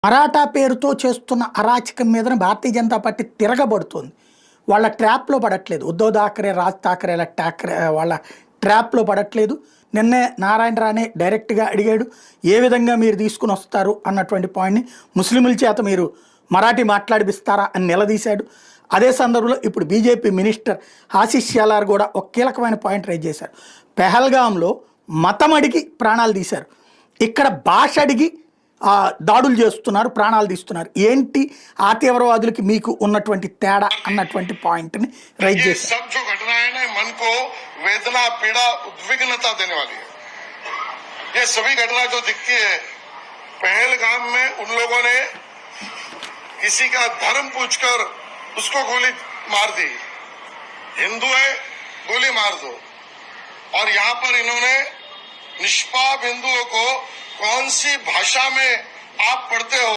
మరాఠా పేరుతో చేస్తున్న అరాచకం మీదన భారతీయ జనతా పార్టీ తిరగబడుతుంది. వాళ్ళ ట్రాప్లో పడట్లేదు. ఉద్ధవ్ ఠాక్రే, రాజ్ ఠాక్రేల వాళ్ళ ట్రాప్లో పడట్లేదు. నిన్నే నారాయణ రాణే డైరెక్ట్గా అడిగాడు, ఏ విధంగా మీరు తీసుకుని వస్తారు అన్నటువంటి పాయింట్ని, ముస్లింల చేత మీరు మరాఠీ మాట్లాడిపిస్తారా అని నిలదీశాడు. అదే సందర్భంలో ఇప్పుడు బీజేపీ మినిస్టర్ ఆశీష్ షెలార్ కూడా ఒక కీలకమైన పాయింట్ రైజ్ చేశారు. పెహల్గాంలో మతం అడిగి ప్రాణాలు తీశారు, ఇక్కడ భాష అడిగి దాడులు చేస్తున్నారు, ప్రాణాలు తీస్తున్నారు. ఏంటి ఆ తీవ్రవాదులకి మీకు ఉన్నటువంటి తేడా అన్నటువంటి పాయింట్ని రైజ్ చేశారు. मन को वेदना, पीड़ा, उद्विग्नता देने वाली है। ये सभी घटना जो दिखती है, पहलगाम में उन लोगों ने किसी का धर्म पूछकर उसको गोली मार दी। हिंदू है, गोली मार दो। और यहाँ पर इन्होंने निष्पाप हिंदुओं को कौन सी भाषा में आप पढ़ते हो